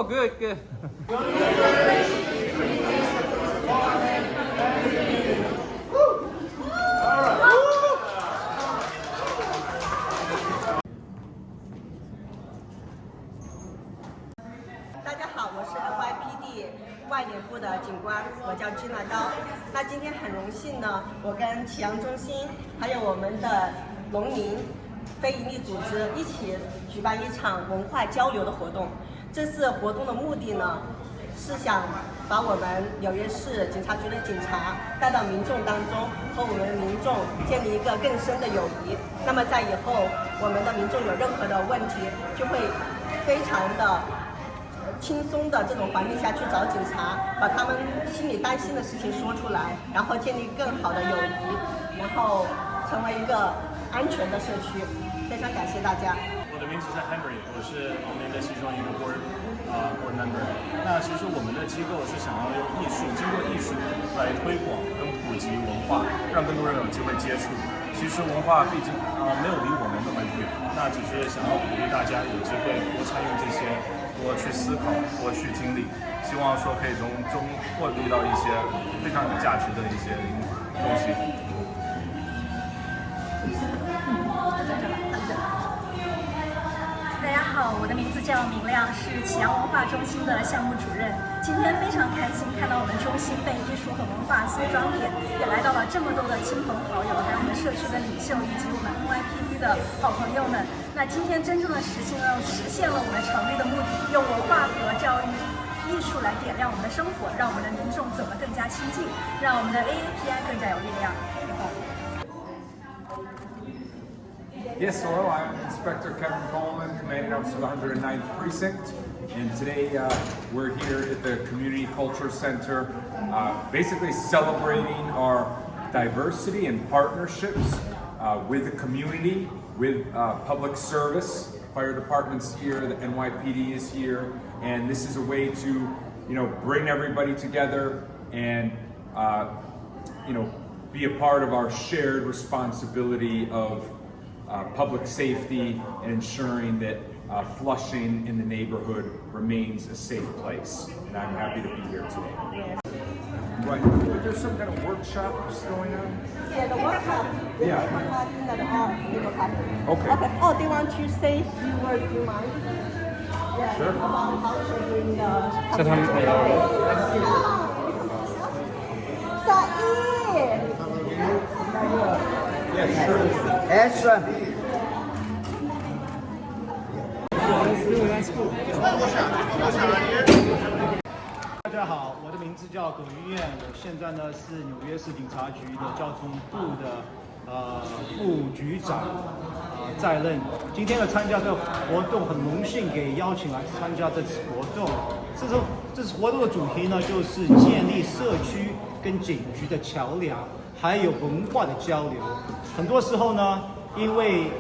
Oh, good, good. 大家好，我是 NYPD 外联部的警官，我叫金娜高。那今天很荣幸呢，我跟启阳中心还有我们的农民非营利组织一起举办一场文化交流的活动。这次活动的目的呢，是想把我们纽约市警察局的警察带到民众当中，和我们民众建立一个更深的友谊。那么在以后，我们的民众有任何的问题，就会非常的轻松的这种环境下去找警察，把他们心里担心的事情说出来，然后建立更好的友谊，然后成为一个安全的社区。非常感谢大家。我的名字是 Henry， 我是我们的其中一个 board member。那其实我们的机构是想要用艺术，经过艺术来推广跟普及文化，让更多人有机会接触。其实文化毕竟没有离我们那么远，那只是想要鼓励大家有机会多参与这些。多去思考，多去经历，希望说可以从中获得到一些非常有价值的一些东西。大家好，我的名字叫明亮，是启阳文化中心的项目主任。今天非常开心看到我们中心被艺术和文化所装点，也来到了这么多的亲朋好友，还有我们社区的领袖以及我们 NYPD 的好朋友们。那今天真正的实现了我们成立的目的，用文化和教育艺术来点亮我们的生活，让我们的民众走得更加亲近，让我们的 AAPI 更加有力量。Yes, hello, I'm Inspector Kevin Coleman, Commanding Officer of the 109th Precinct, and today we're here at the Community Culture Center, basically celebrating our diversity and partnerships with the community, with public service. Fire department's here, the NYPD is here, and this is a way to, bring everybody together and, be a part of our shared responsibility of public safety and ensuring that Flushing in the neighborhood remains a safe place. And I'm happy to be here today. Right. There's some kind of workshops going on? Yeah, the workshop. Yeah. Okay. Okay. Oh, they want to say a few words, do you mind? Yeah. Sure. About how to bring the... Yeah, sure. Extra. 大家好，我的名字叫葛玉燕，我现在呢是纽约市警察局的交通部的副局长在任。今天的参加这个活动，很荣幸给邀请来参加这次活动。这次活动的主题呢，就是建立社区跟警局的桥梁，还有文化的交流。很多时候呢，因为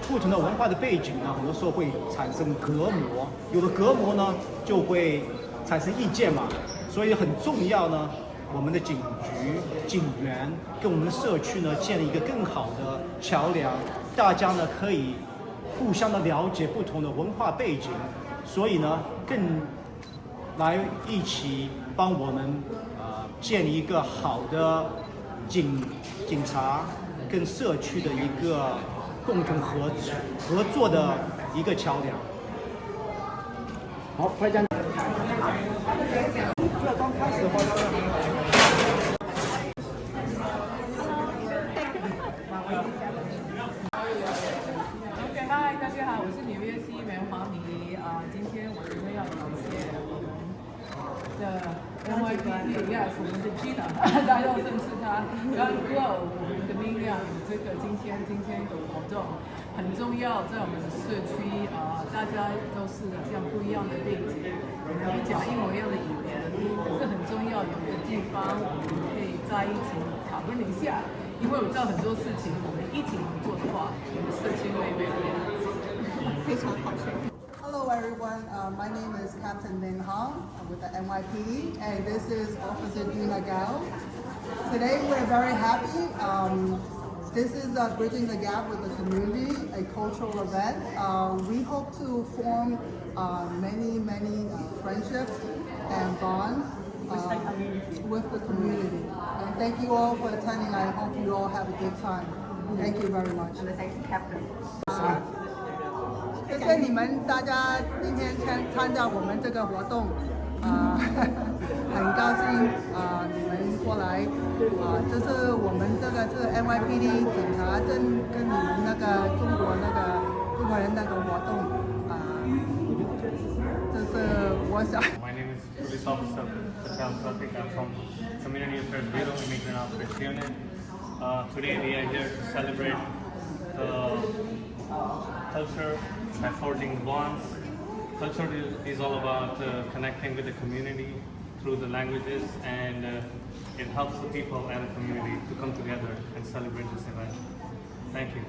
不同的文化的背景呢，很多时候会产生隔膜，有了隔膜呢，就会产生意见嘛，所以很重要呢，我们的警局、警员跟我们的社区呢，建立一个更好的桥梁，大家呢可以互相的了解不同的文化背景，所以呢，更来一起帮我们建立一个好的警察跟社区的一个共同合作的一个桥梁。好，快讲。刚开始的话，嗨，大家好，我是纽约市议员黄妮。今天我们要感谢我们的 NYPD， 我们的 Gina， 大家要认识他，然后 Glow， 我们的明亮，这个今天的活动很重要，在我们的社区大家都是这样不一样的背景，不讲一模一样的语言，可是很重要，有个地方我们可以在一起讨论一下。因为我知道很多事情，我们一起合作的话，我们社区会越来越好。非常好。Hello everyone, my name is Captain Lin Hong with the NYPD, and this is Officer Dina Gao. Today we're very happy. This is bridging the gap with the community a cultural event. We hope to form many friendships and bonds with the community. And thank you all for attending. I hope you all have a good time. Thank you very much. Thank you, Captain. 谢谢你们大家今天参加我们这个活动，很高兴你们过来，这是我们这个NYPD 警察跟你们那个中国人那个活动，这是我想。My name is Police Officer Patel Pratik. I'm from Community Affairs Bureau, Immigrant Affairs Unit. Today we are here to celebrate the culture and forging bonds. Culture is all about connecting with the community through the languages, and it helps the people and the community to come together and celebrate this event. Thank you.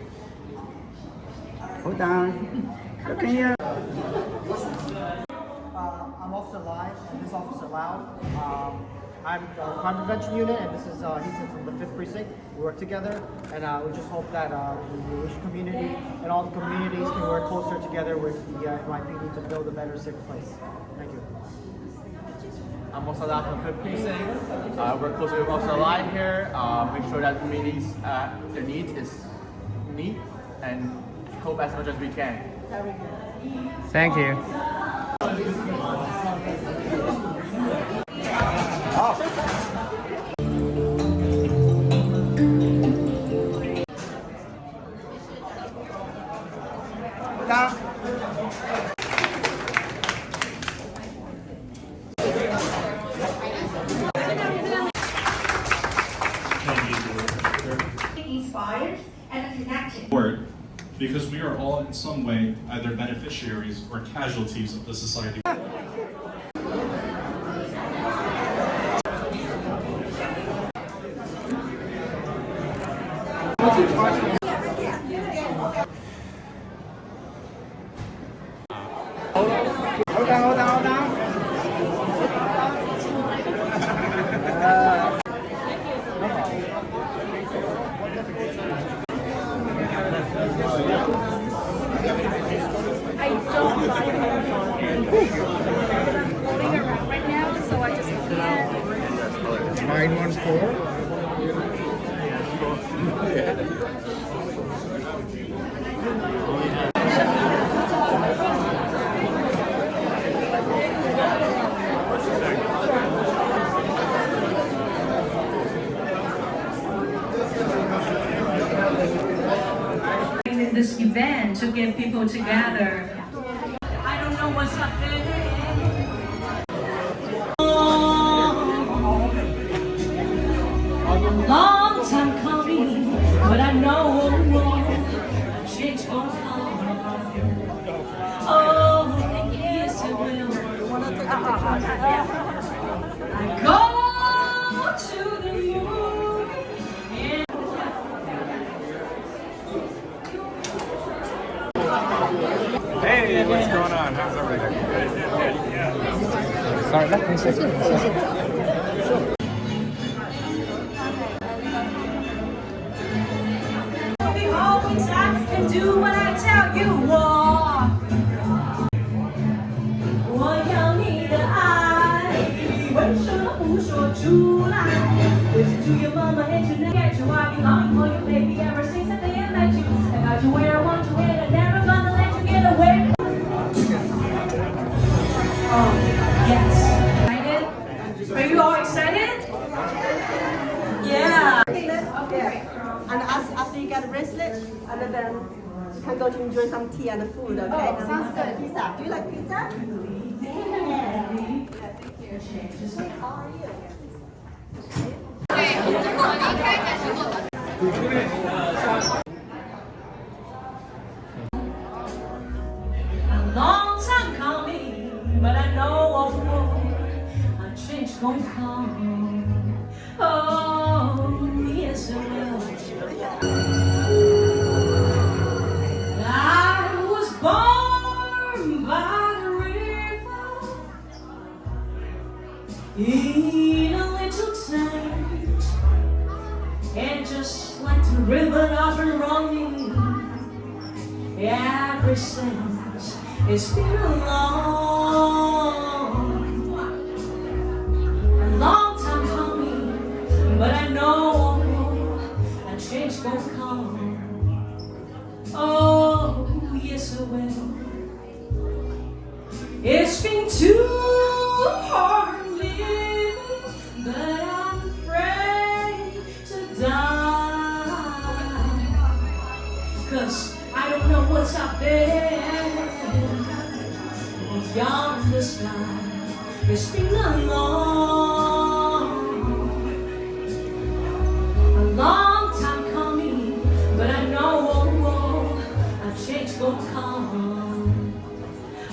Hold on. Looking here. I'm Officer Lai, and this is Officer Lau. I'm Crime Prevention Unit, and this is Ethan from the 5th Precinct. We work together, and we just hope that the Asian community and all the communities can work closer together with the NYPD to build a better, safer place. Thank you. I'm Officer Lai from the 5th Precinct. Work closely with Officer Lai here. Make sure that communities, their needs is meet, and help as much as we can. Thank you. Inspired and connected. Because we are all in some way either beneficiaries or casualties of the society. Hold on. I don't like holding it right now, so I just can't. 914. This event to get people together. I don't know what's up there. Long time coming, but I know change won't come. Oh, yes it will. I go to the moon. Hey, what's going on? How's everything? Sorry, let me see. And do what I tell you. 我要你的爱，为什么不说出来 Listen to your mama and you never get you. I'll be longing for you, baby, ever since the day I met you. I got you where I want you, and I'm never gonna let you get away. Oh, yes. Excited? Are you all excited? Yeah. Okay. And after you get a bracelet, and then you can go to enjoy some tea and food, okay? Oh, sounds good. Pizza. Do you like pizza? Yeah. How are you? A long time coming, but I know a change gon' come. Oh, yes it will. I was born by the river in a little tent, and just like the river I've been running ever since. It's been a long time coming, but I know a change gon' come. Oh, yes it will. It's been too hard living, but I'm afraid to die. 'Cause I don't know what's out there beyond the sky. It's been a long time coming, but I know a change gon' come.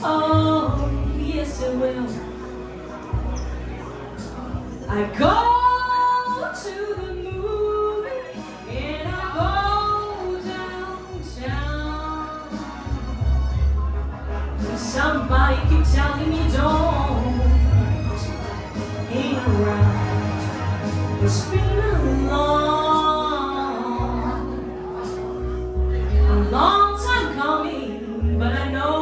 Oh, yes it will. I go to the movie and I go downtown. Somebody keep telling me don't hang around. It's been a long time coming, but I know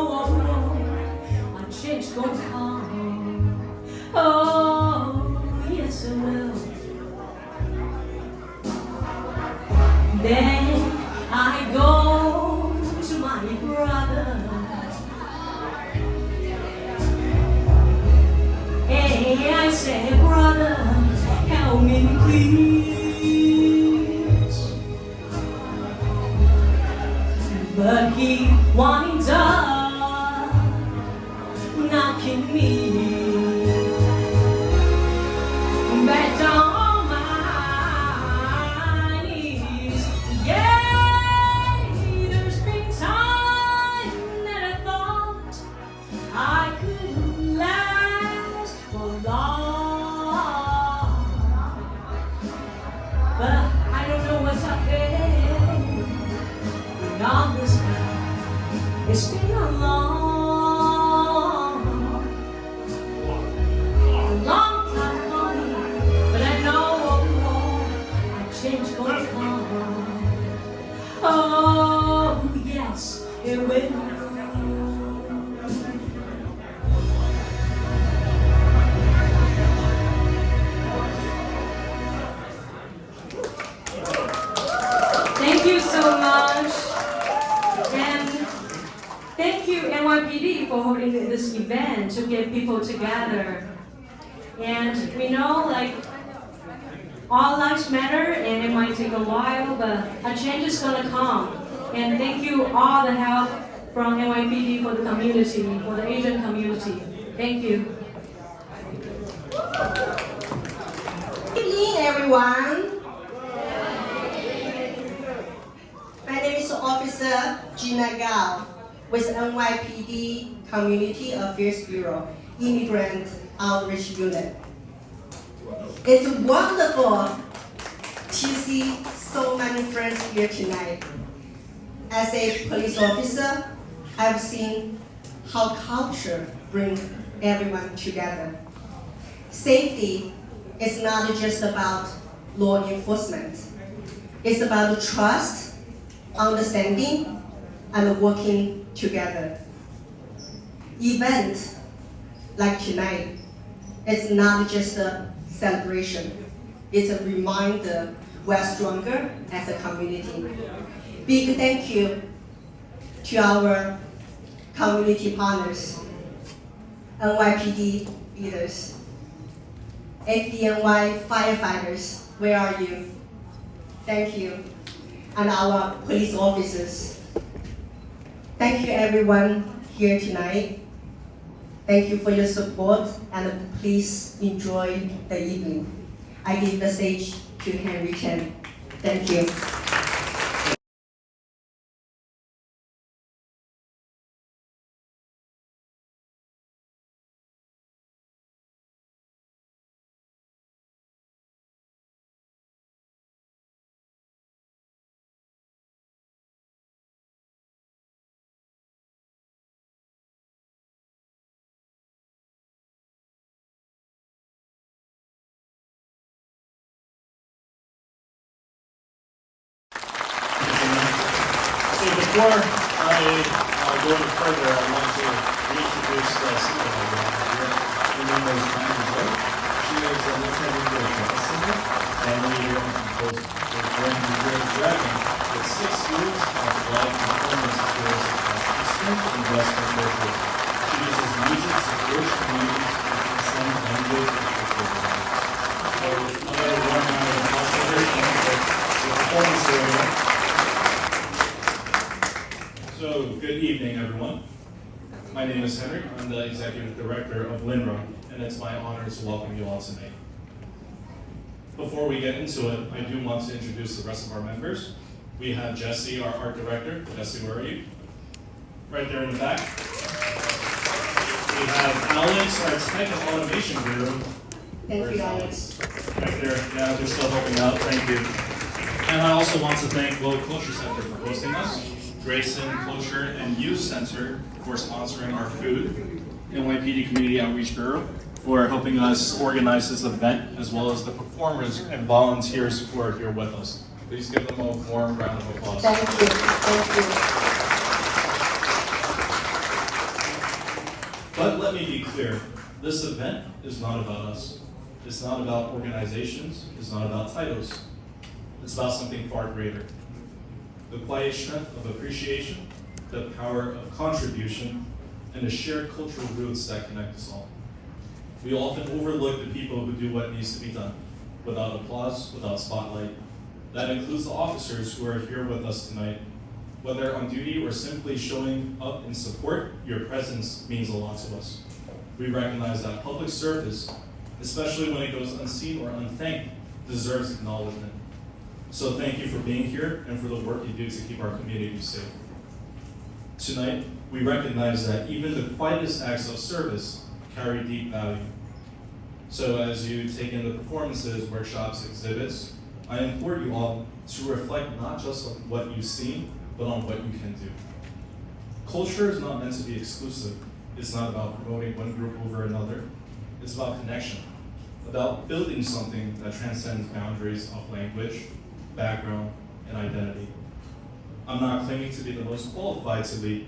a change gon' come. Oh, yes it will. Then I go to my brother. Hey, I say, brother, help me please. But he winds up knocking me back down on my knees. Yeah, there's been time that I thought I could last for long, but I don't know what's up there beyond the sky. It's been a long time coming, but I know a change gonna come. Oh, yes, it will. Thank you so much. And thank you NYPD for holding this event to get people together. And we know like all lives matter and it might take a while, but a change is gonna come. And thank you all the help from NYPD for the community, for the Asian community. Thank you. Good evening, everyone. My name is Officer Gina Gao with NYPD Community Affairs Bureau, Immigrant Outreach Unit. It's wonderful to see so many friends here tonight. As a police officer, I've seen how culture brings everyone together. Safety is not just about law enforcement. It's about trust, understanding, and working together. Events like tonight is not just a celebration. It's a reminder we're stronger as a community. Big thank you to our community partners, NYPD leaders, FDNY firefighters, where are you? Thank you. And our police officers. Thank you everyone here tonight. Thank you for your support and please enjoy the evening. I give the stage to Henry Chen. Thank you. Before I go any further, I want to reintroduce Cynthia here. Her name is Anne. She is a lieutenant of the singer and leader and composer. She's joined the Great Dragon with 6 years of live performance skills across Eastern and Western cultures. She uses music to bridge communities and transcend language and cultural values. So, another one round of applause for her and the performance area. So, good evening, everyone. My name is Henry. I'm the Executive Director of LINRA, and it's my honor to welcome you all tonight. Before we get into it, I do want to introduce the rest of our members. We have Jesse, our Art Director. Jesse, where are you? Right there in the back. We have Alex, our Tech and Automation Guru. Thank you, Alex. Right there. Yeah, they're still helping out. Thank you. And I also want to thank Globe Culture Center for hosting us. Grayson Culture and Youth Center for sponsoring our food, NYPD Community Outreach Bureau for helping us organize this event, as well as the performers and volunteers who are here with us. Please give them a warm round of applause. Thank you. Thank you. But let me be clear, this event is not about us. It's not about organizations. It's not about titles. It's about something far greater. The quiet strength of appreciation, the power of contribution, and the shared cultural roots that connect us all. We often overlook the people who do what needs to be done, without applause, without spotlight. That includes the officers who are here with us tonight. Whether on duty or simply showing up in support, your presence means a lot to us. We recognize that public service, especially when it goes unseen or unthanked, deserves acknowledgement. So thank you for being here and for the work you do to keep our community safe. Tonight, we recognize that even the quietest acts of service carry deep value. So as you take in the performances, workshops, exhibits, I implore you all to reflect not just on what you've seen, but on what you can do. Culture is not meant to be exclusive. It's not about promoting one group over another. It's about connection, about building something that transcends boundaries of language, background, and identity. I'm not claiming to be the most qualified to lead,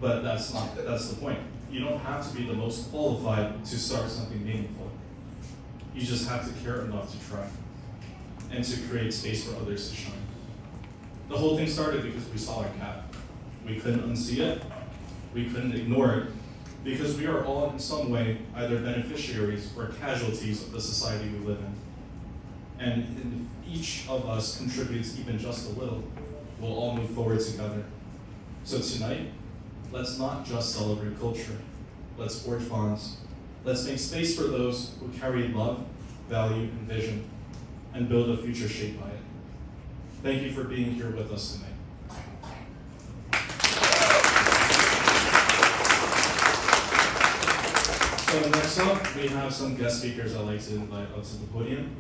but that's the point. You don't have to be the most qualified to start something meaningful. You just have to care enough to try and to create space for others to shine. The whole thing started because we saw a gap. We couldn't unsee it. We couldn't ignore it because we are all in some way either beneficiaries or casualties of the society we live in. And if each of us contributes even just a little, we'll all move forward together. So tonight, let's not just celebrate culture. Let's forge bonds. Let's make space for those who carry love, value, and vision, and build a future shaped by it. Thank you for being here with us tonight. So next up, we have some guest speakers I'd like to invite up to the podium.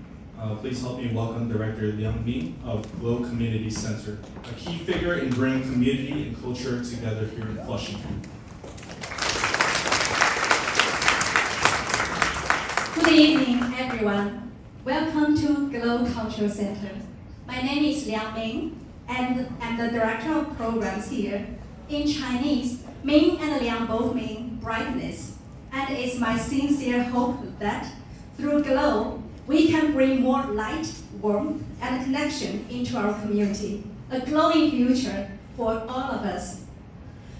Please help me welcome Director Liang Mi of Globe Community Center, a key figure in bringing community and culture together here in Flushing. Good evening, everyone. Welcome to Globe Cultural Center. My name is Liang Ming, and I'm the Director of Programs here. In Chinese, Ming and Liang both mean brightness, and it's my sincere hope that through Globe, we can bring more light, warmth, and connection into our community, a glowing future for all of us.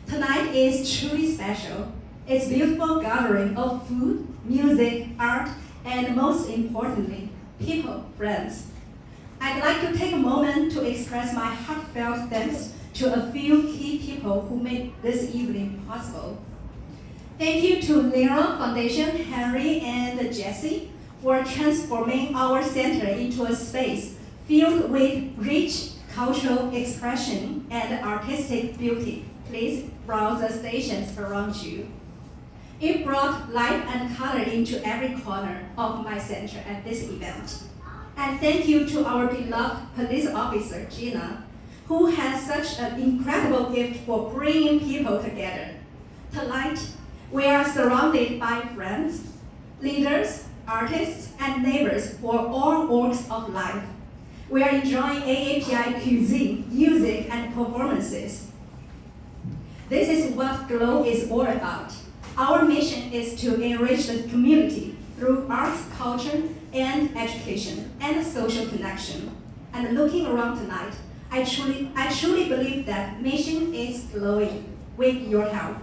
Tonight is truly special. It's a beautiful gathering of food, music, art, and most importantly, people, friends. I'd like to take a moment to express my heartfelt thanks to a few key people who made this evening possible. Thank you to LINRA Foundation, Henry and Jesse, for transforming our center into a space filled with rich cultural expression and artistic beauty. Please browse the stations around you. It brought life and color into every corner of my center at this event. And thank you to our beloved police officer, Gina, who has such an incredible gift for bringing people together. Tonight, we are surrounded by friends, leaders, artists, and neighbors for all walks of life. We are enjoying AAPI cuisine, music, and performances. This is what GLOW is all about. Our mission is to enrich the community through arts, culture, and education, and social connection. And looking around tonight, I truly believe that mission is glowing with your help.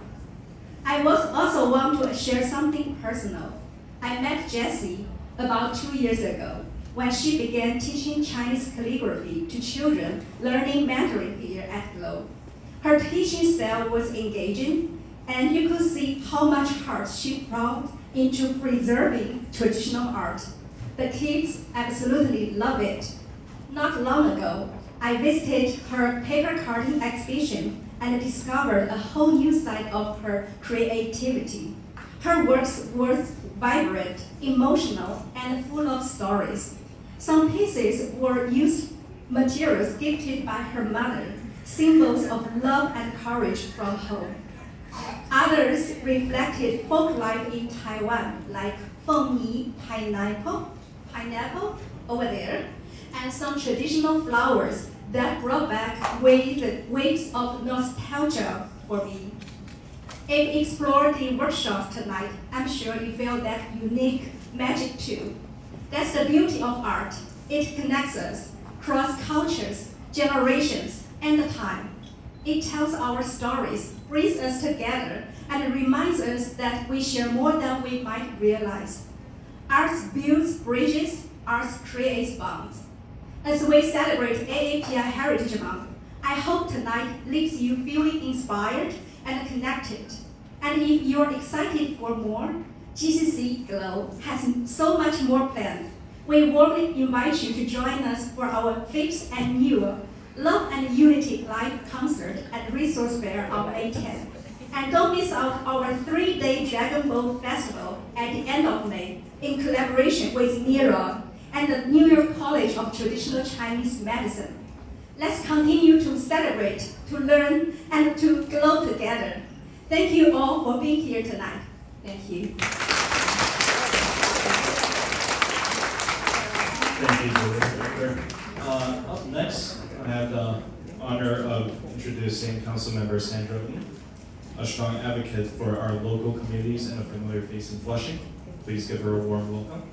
I also want to share something personal. I met Jessie about 2 years ago when she began teaching Chinese calligraphy to children learning Mandarin here at GLOW. Her teaching style was engaging, and you could see how much heart she brought into preserving traditional art. The kids absolutely love it. Not long ago, I visited her paper carving exhibition and discovered a whole new side of her creativity. Her works were vibrant, emotional, and full of stories. Some pieces were used materials gifted by her mother, symbols of love and courage from home. Others reflected folk life in Taiwan, like fengyi, pineapple over there, and some traditional flowers that brought back waves of nostalgia for me. If you explore the workshops tonight, I'm sure you feel that unique magic too. That's the beauty of art. It connects us, cross cultures, generations, and time. It tells our stories, brings us together, and reminds us that we share more than we might realize. Art builds bridges, art creates bonds. As we celebrate AAPI Heritage Month, I hope tonight leaves you feeling inspired and connected. And if you're excited for more, GCC GLOW has so much more planned. We warmly invite you to join us for our 5th annual Love and Unity live concert at Resource Fair on May 10th. And don't miss out our 3-day Dragon Boat Festival at the end of May in collaboration with NYPD and the New York College of Traditional Chinese Medicine. Let's continue to celebrate, to learn, and to glow together. Thank you all for being here tonight. Thank you. Thank you, Julie. Up next, I have the honor of introducing Councilmember Sandra Ng, a strong advocate for our local communities and a familiar face in Flushing. Please give her a warm welcome.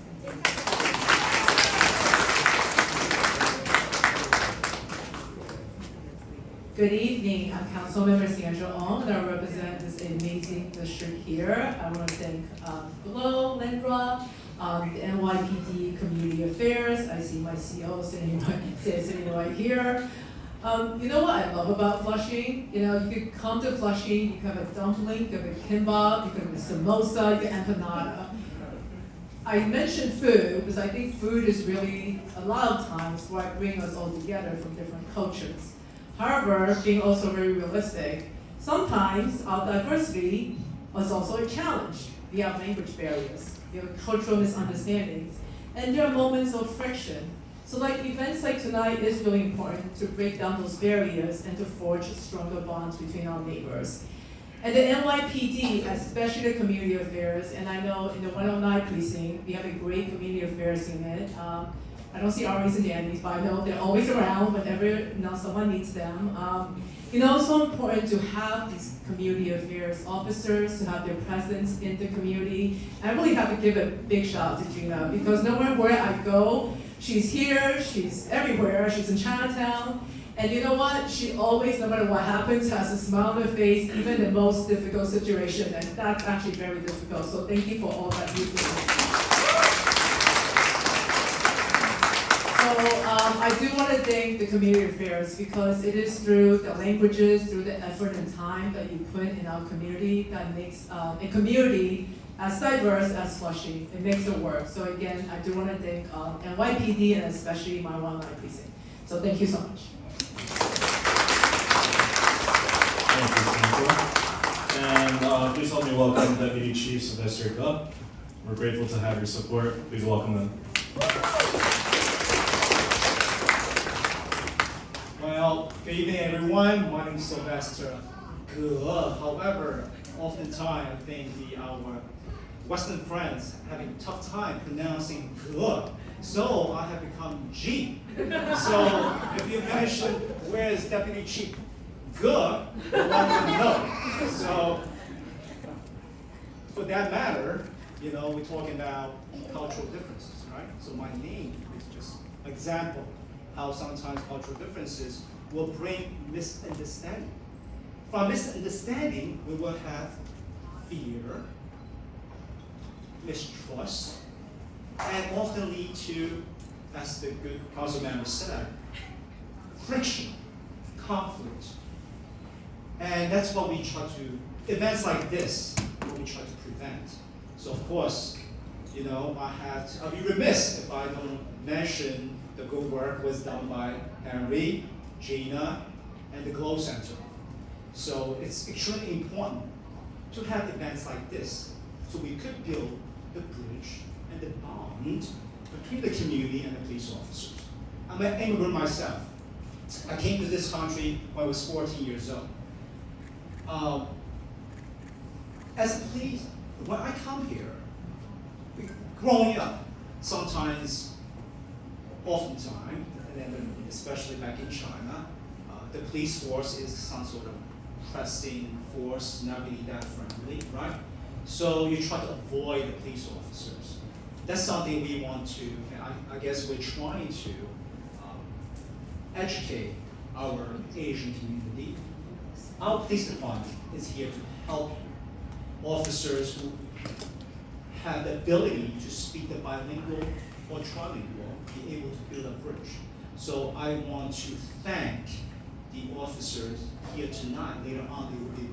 Good evening, I'm Councilmember Sandra Ng, and I represent this amazing district here. I want to thank GLOW, Lindra, the NYPD Community Affairs. I see my CO sitting right here. You know what I love about Flushing? You know, you could come to Flushing, you can have a dumpling, you can have a kimbap, you can have a samosa, you can have empanada. I mentioned food because I think food is really, a lot of times, what brings us all together from different cultures. However, being also very realistic, sometimes our diversity is also a challenge. We have language barriers, we have cultural misunderstandings, and there are moments of friction. So like events like tonight is really important to break down those barriers and to forge stronger bonds between our neighbors. And the NYPD, especially the community affairs, and I know in the 109 precinct, we have a great community affairs unit. I don't see Ari's and Danny's, but I know they're always around whenever someone needs them. It's so important to have these community affairs officers, to have their presence in the community. And I really have to give a big shout out to Gina, because no matter where I go, she's here, she's everywhere, she's in Chinatown. And you know what? She always, no matter what happens, has a smile on her face, even in the most difficult situation. And that's actually very difficult. So thank you for all that you do. So I do want to thank the community affairs, because it is through the languages, through the effort and time that you put in our community that makes a community as diverse as Flushing. It makes it work. So again, I do want to thank NYPD and especially my 109 precinct. So thank you so much. Thank you, Sandra. And please help me welcome Deputy Chief Sylvester Gup. We're grateful to have your support. Please welcome them. Well, good evening everyone. My name is Sylvester Gup. However, oftentimes I think our Western friends having a tough time pronouncing "g," so I have become G. So if you mention where is Deputy Chief G, one would know. So for that matter, you know, we're talking about cultural differences, right? So my name is just an example how sometimes cultural differences will bring misunderstanding. From misunderstanding, we will have fear, mistrust, and often lead to, as the good council member said, friction, conflict. And that's what we try to, events like this, what we try to prevent. So of course, you know, I'll be remiss if I don't mention the good work was done by Henry, Gina, and the Glow Center. So it's extremely important to have events like this so we could build the bridge and the bond between the community and the police officers. I'm an immigrant myself. I came to this country when I was 14 years old. As a police, when I come here, growing up, sometimes, oftentimes, and then especially back in China, the police force is some sort of pressing force, not really that friendly, right? So you try to avoid the police officers. That's something we want to, and I guess we're trying to educate our Asian community. Our police department is here to help officers who have the ability to speak the bilingual or trilingual, be able to build a bridge. So I want to thank the officers here tonight. Later on, they will be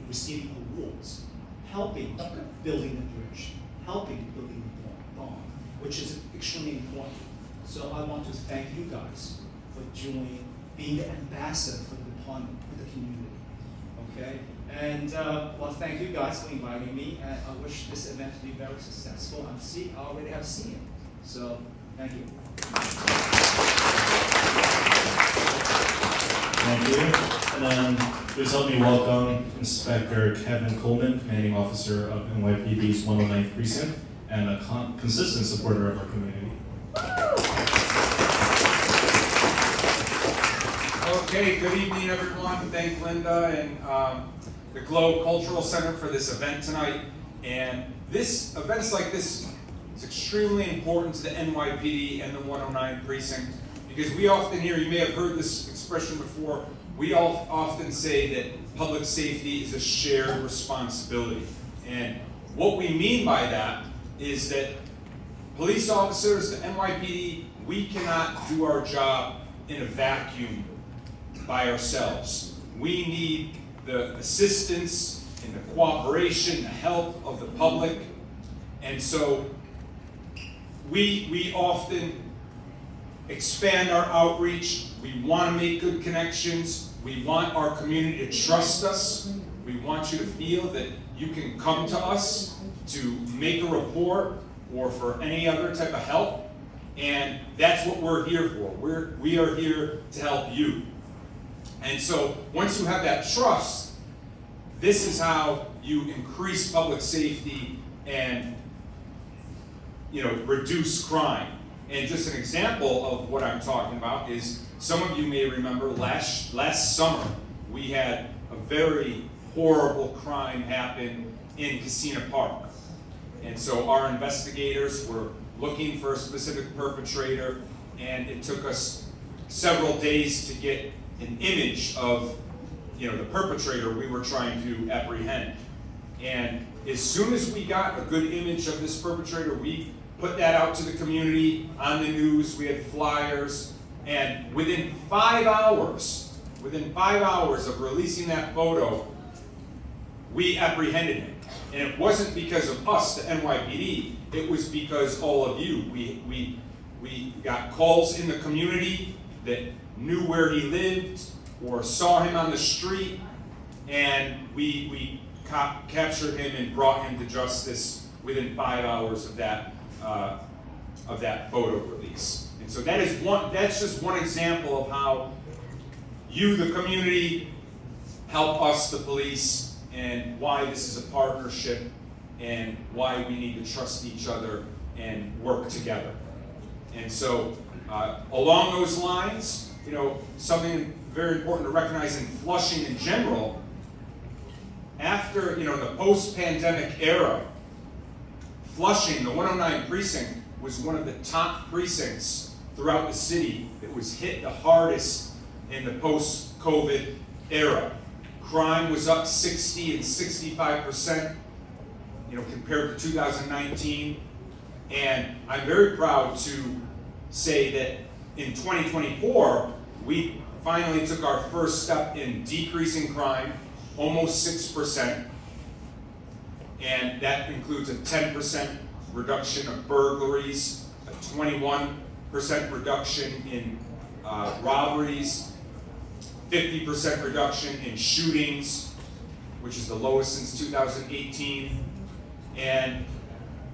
receiving awards, helping building the bridge, helping building the bond, which is extremely important. So I want to thank you guys for being the ambassador for the department, for the community. Okay, and well, thank you guys for inviting me, and I wish this event to be very successful. I already have seen it, so thank you. Thank you. And then please help me welcome Inspector Kevin Coleman, Commanding Officer of NYPD's 109th Precinct, and a consistent supporter of our community. Okay, good evening everyone. Thank Linda and the Glow Cultural Center for this event tonight. And events like this is extremely important to the NYPD and the 109 Precinct, because we often hear, you may have heard this expression before, we all often say that public safety is a shared responsibility. And what we mean by that is that police officers, the NYPD, we cannot do our job in a vacuum by ourselves. We need the assistance and the cooperation, the help of the public. And so we often expand our outreach. We want to make good connections. We want our community to trust us. We want you to feel that you can come to us to make a report or for any other type of help. And that's what we're here for. We are here to help you. And so once you have that trust, this is how you increase public safety and reduce crime. And just an example of what I'm talking about is, some of you may remember last summer we had a very horrible crime happen in Casino Park. And so our investigators were looking for a specific perpetrator, and it took us several days to get an image of the perpetrator we were trying to apprehend. And as soon as we got a good image of this perpetrator, we put that out to the community on the news. We had flyers, and within 5 hours of releasing that photo, we apprehended him. And it wasn't because of us, the NYPD, it was because all of you. We got calls in the community that knew where he lived or saw him on the street, and we captured him and brought him to justice within 5 hours of that photo release. And so that's just one example of how you, the community, help us, the police, and why this is a partnership and why we need to trust each other and work together. And so along those lines, something very important to recognize in Flushing in general, after the post-pandemic era, Flushing, the 109 precinct, was one of the top precincts throughout the city that was hit the hardest in the post-COVID era. Crime was up 60 and 65%, compared to 2019. And I'm very proud to say that in 2024, we finally took our first step in decreasing crime, almost 6%. And that includes a 10% reduction of burglaries, a 21% reduction in robberies, 50% reduction in shootings, which is the lowest since 2018. And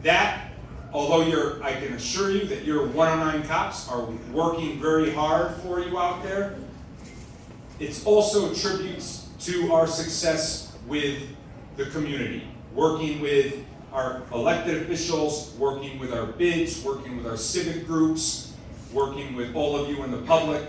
that, although I can assure you that your 109 cops are working very hard for you out there, it's also tributes to our success with the community, working with our elected officials, working with our bids, working with our civic groups, working with all of you in the public.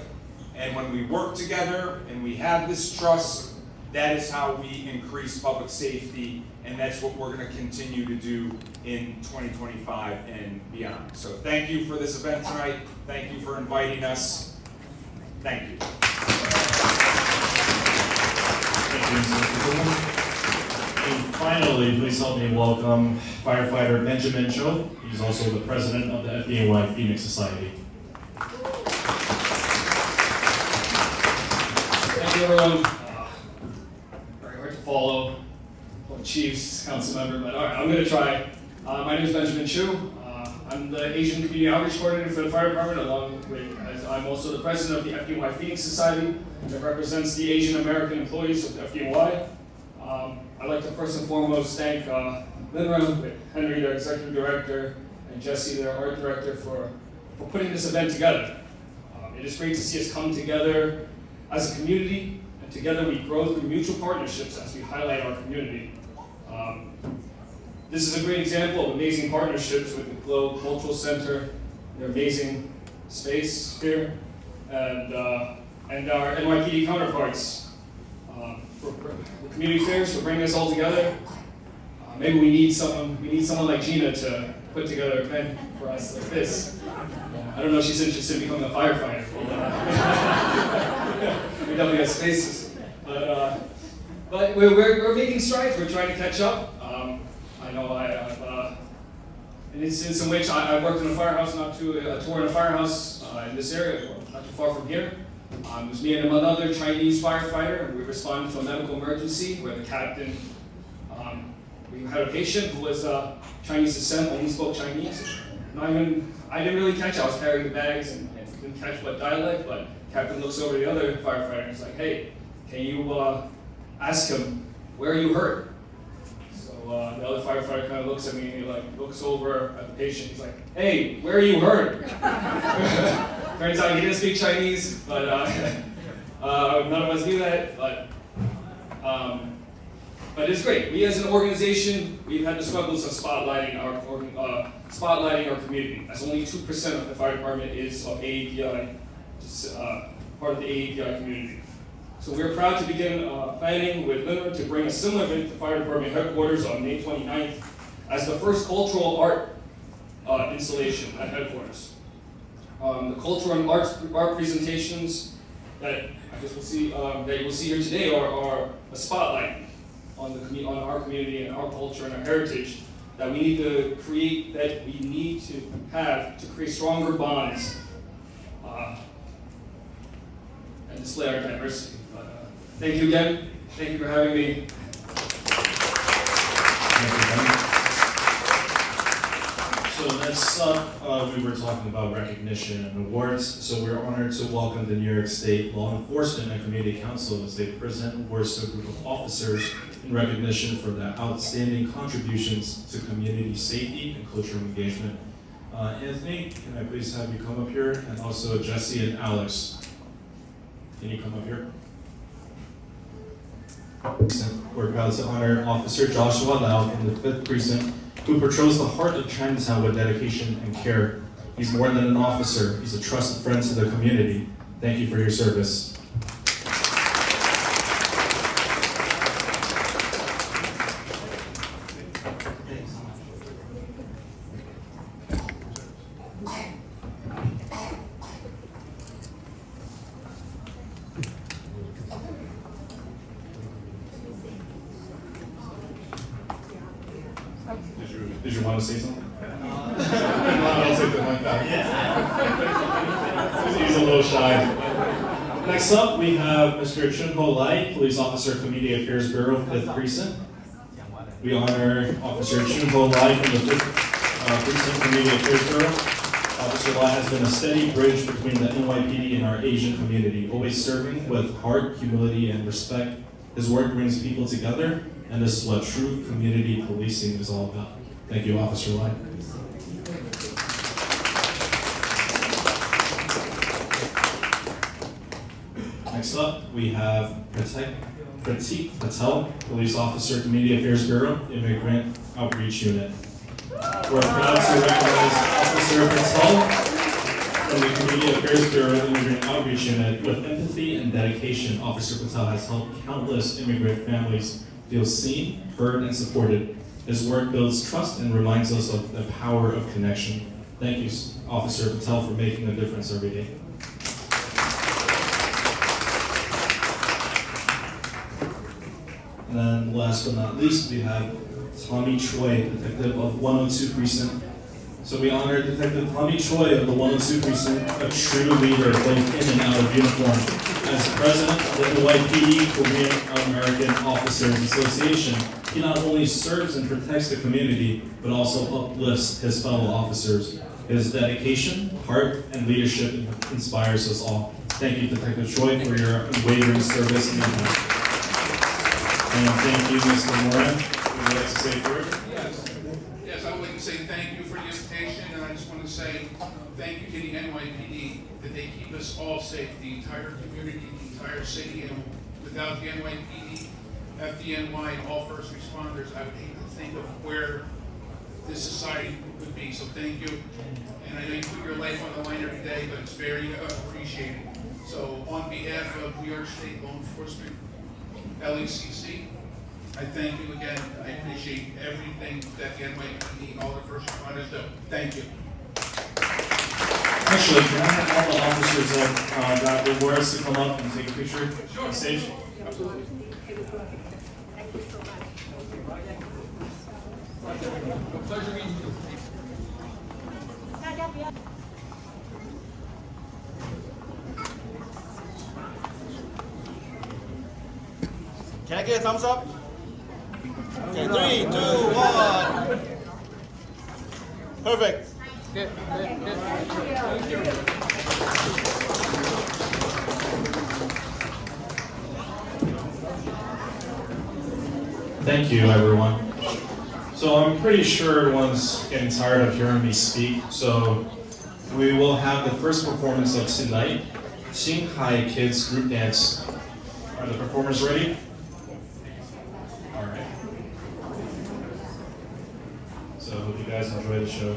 And when we work together and we have this trust, that is how we increase public safety, and that's what we're going to continue to do in 2025 and beyond. So thank you for this event tonight. Thank you for inviting us. Thank you. Thank you, Mr. Coleman. And finally, please help me welcome firefighter Benjamin Cho. He's also the president of the FDNY Phoenix Society. Thank you, everyone. Very hard to follow. Chiefs, council member, but all right, I'm going to try. My name is Benjamin Chu. I'm the Asian Community Outreach Coordinator for the Fire Department, as I'm also the president of the FDNY Phoenix Society that represents the Asian American employees of the FDNY. I'd like to first and foremost thank Linra, Henry, their executive director, and Jesse, their art director, for putting this event together. It is great to see us come together as a community, and together we grow through mutual partnerships as we highlight our community. This is a great example of amazing partnerships with the Globe Cultural Center, their amazing space here, and our NYPD counterparts for community fairs, for bringing us all together. Maybe we need someone like Gina to put together an event for us like this. I don't know if she's interested in becoming a firefighter. We definitely have spaces, but we're making strides. We're trying to catch up. I know I have an instance in which I worked in a firehouse, a tour in a firehouse in this area, not too far from here. It was me and another Chinese firefighter, and we responded to a medical emergency where the captain, we had a patient who was Chinese descent, only spoke Chinese. I didn't really catch. I was carrying the bags and didn't catch what dialect, but the captain looks over the other firefighter and is like, "Hey, can you ask him, where are you hurt?" So the other firefighter kind of looks at me and he looks over at the patient. He's like, "Hey, where are you hurt?" Turns out he didn't speak Chinese, but none of us knew that. But it's great. We as an organization, we've had the struggles of spotlighting our community, as only 2% of the fire department is of AAPI, part of the AAPI community. So we're proud to begin planning with Linda to bring a similar event to fire department headquarters on May 29th as the first cultural art installation at headquarters. The cultural and art presentations that I guess that you will see here today are a spotlight on our community and our culture and our heritage that we need to create, that we need to have to create stronger bonds and display our diversity. Thank you again. Thank you for having me. So next up, we were talking about recognition and awards. So we're honored to welcome the New York State Law Enforcement and Community Council as they present awards to a group of officers in recognition for their outstanding contributions to community safety and cultural engagement. Anthony, can I please have you come up here? And also Jesse and Alex, can you come up here? we're proud to honor Officer Joshua Lau from the 5th Precinct, who patrols the heart of Chinatown with dedication and care. He's more than an officer, he's a trusted friend to the community. Thank you for your service. Did you want to say something? I'll take the mic back. He's a little shy. Next up, we have Mr. Chun Ho Lai, Police Officer, Community Affairs Bureau, 5th Precinct. We honor Officer Chun Ho Lai from the 5th Precinct Community Affairs Bureau. Officer Lai has been a steady bridge between the NYPD and our Asian community, always serving with heart, humility, and respect. His work brings people together, and this is what true community policing is all about. Thank you, Officer Lai. Next up, we have Pratik Patel, Police Officer, Community Affairs Bureau, Immigrant Outreach Unit. We're proud to recognize Officer Patel from the Community Affairs Bureau, Immigrant Outreach Unit. With empathy and dedication, Officer Patel has helped countless immigrant families feel seen, heard, and supported. His work builds trust and reminds us of the power of connection. Thank you, Officer Patel, for making a difference every day. And then last but not least, we have Tommy Choi, Detective of 102 Precinct. So we honor Detective Tommy Choi of the 102 Precinct, a true leader both in and out of uniform. As president of the NYPD Korean American Officers Association, he not only serves and protects the community, but also uplifts his fellow officers. His dedication, heart, and leadership inspires us all. Thank you, Detective Choi, for your unwavering service and impact. And thank you, Mr. Moran. Would you like to say a word? Yes, I would like to say thank you for the invitation, and I just want to say thank you to the NYPD that they keep us all safe, the entire community, the entire city, and without the NYPD, FDNY, and all first responders, I would hate to think of where this society would be. So thank you, and I know you put your life on the line every day, but it's very appreciated. So on behalf of New York State Law Enforcement, LECC, I thank you again. I appreciate everything that the NYPD and all the first responders do. Thank you. Actually, can I have all the officers that got rewards to come up and take a picture on stage? Absolutely. Thank you so much. Pleasure meeting you. Can I get a thumbs up? Okay, 3, 2, 1. Perfect. Good. Thank you. Thank you, everyone. So I'm pretty sure everyone's getting tired of hearing me speak, so we will have the first performance of tonight, Shanghai Kids Group Dance. Are the performers ready? All right. So I hope you guys enjoy the show.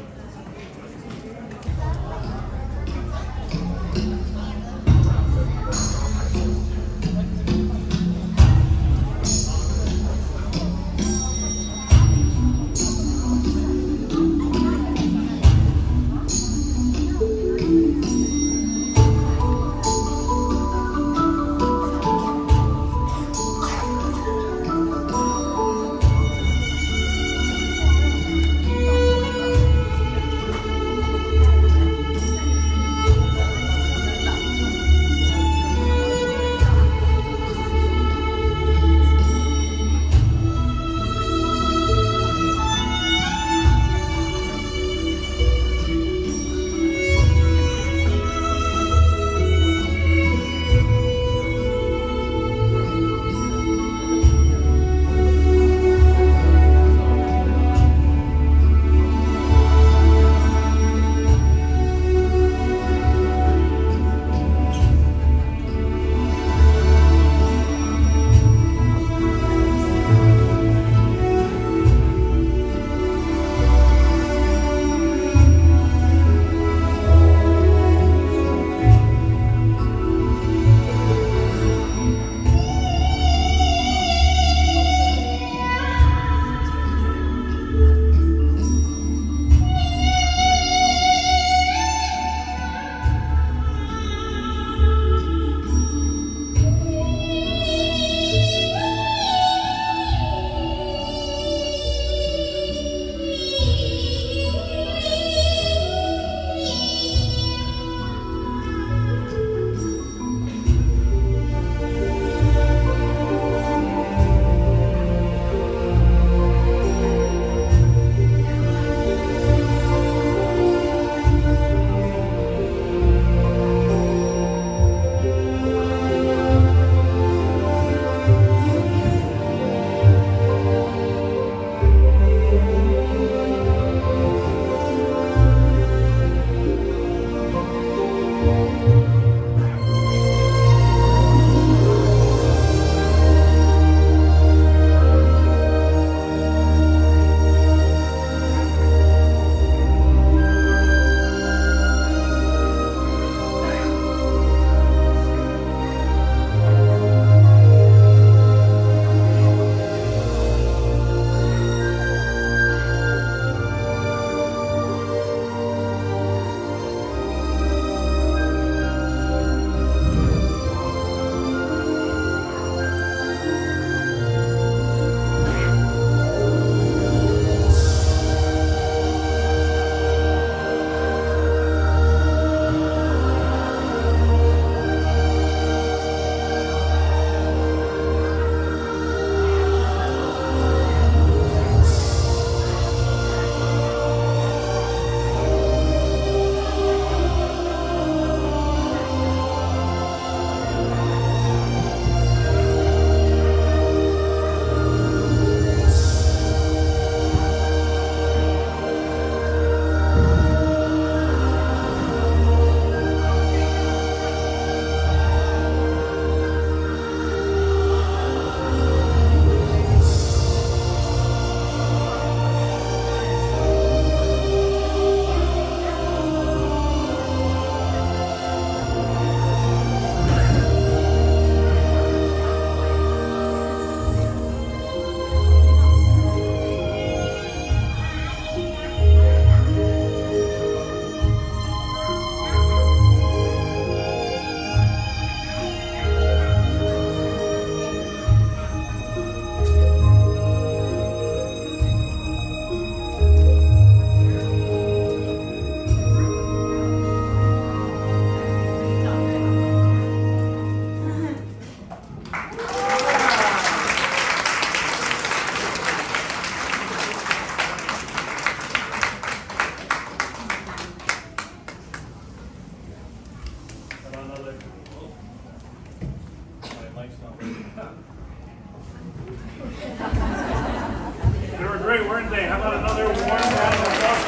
how about another warm round of applause?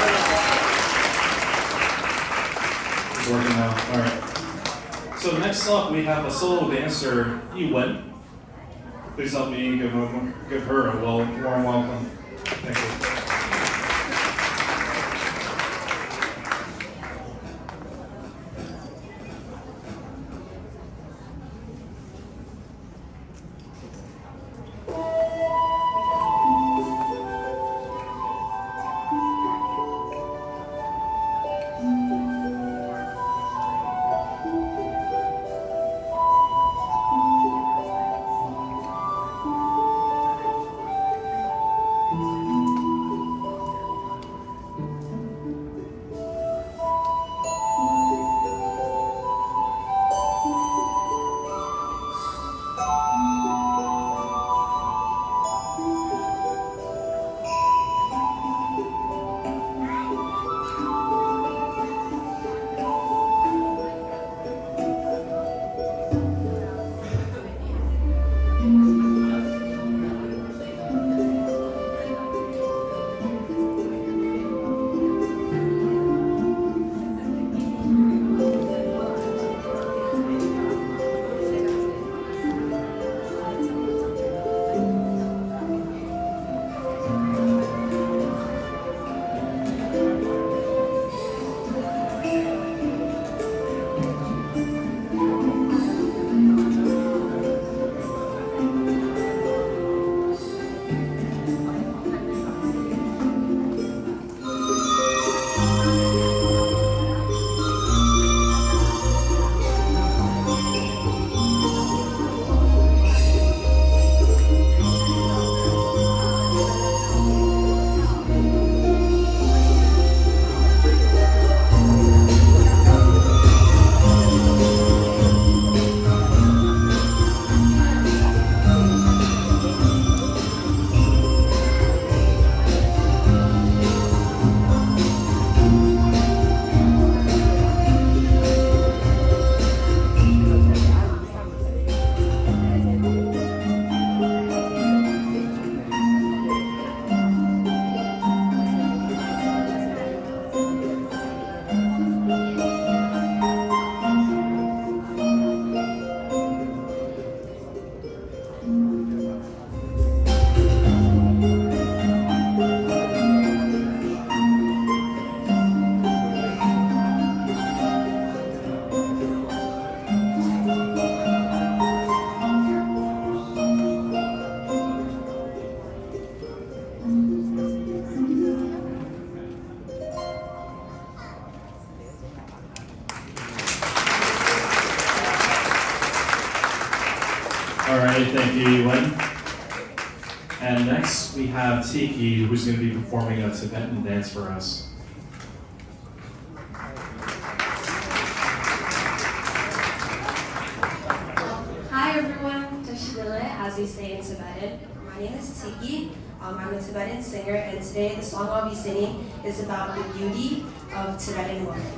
It's working now. All right. So next up, we have a solo dancer, Yiwen. Please help me give her a warm welcome. Thank you. All right, thank you, Yiwen. And next we have Tiki, who's going to be performing a Tibetan dance for us. Hi everyone, Tashidele, as we say in Tibetan. My name is Tiki. I'm a Tibetan singer, and today the song I'll be singing is about the beauty of Tibetan women.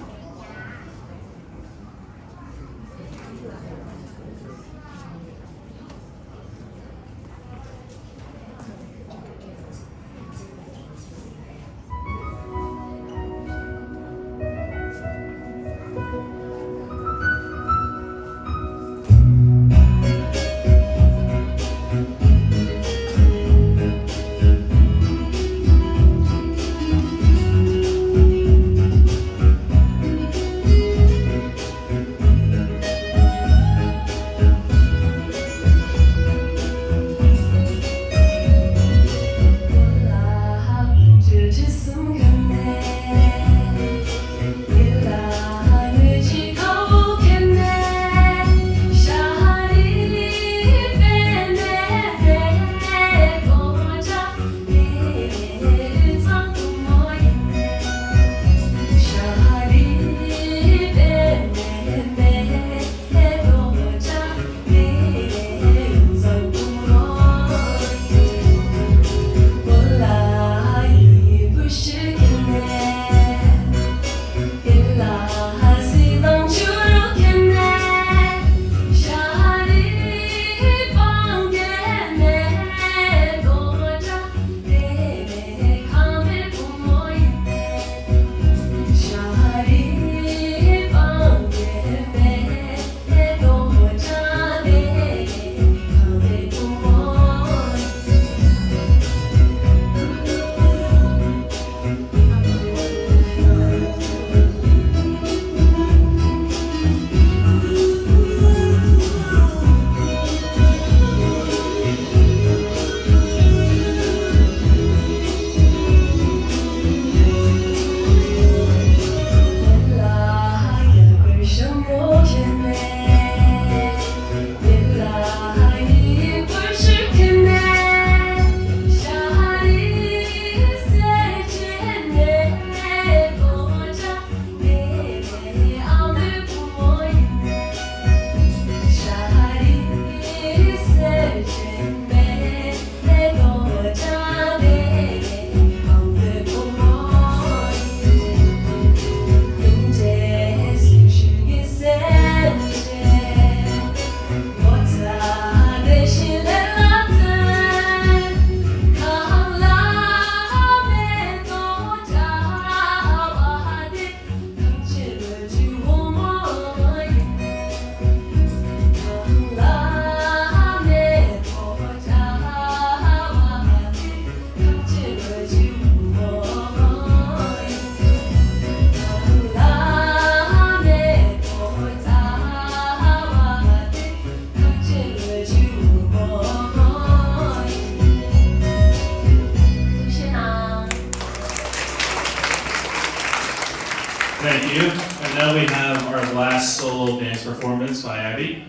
now we have our last solo dance performance by Abby.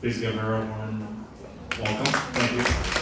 Please give her a warm welcome. Thank you.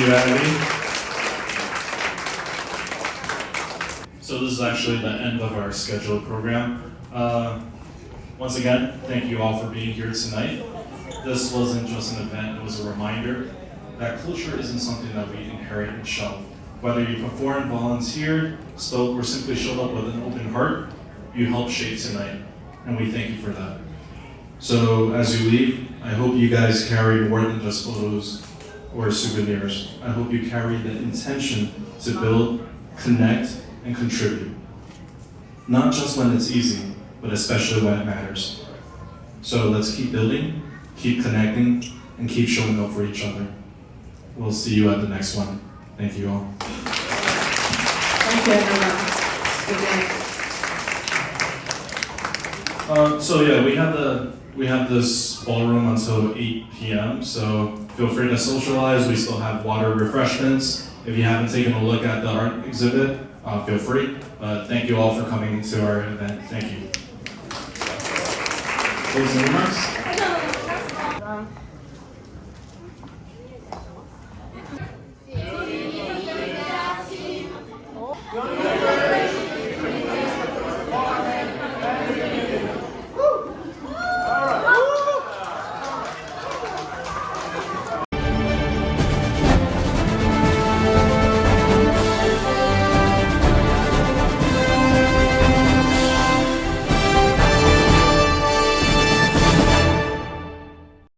you, Abby. So this is actually the end of our scheduled program. Once again, thank you all for being here tonight. This wasn't just an event, it was a reminder that culture isn't something that we inherit and shelve. Whether you performed, volunteered, spoke, or simply showed up with an open heart, you helped shape tonight, and we thank you for that. So as you leave, I hope you guys carry more than just photos or souvenirs. I hope you carry the intention to build, connect, and contribute. Not just when it's easy, but especially when it matters. So let's keep building, keep connecting, and keep showing up for each other. We'll see you at the next one. Thank you all. Thank you, everyone. Good night. So yeah, we have this ballroom until 8 p.m. So feel free to socialize. We still have water refreshments. If you haven't taken a look at the art exhibit, feel free. But thank you all for coming to our event. Thank you. Closing remarks?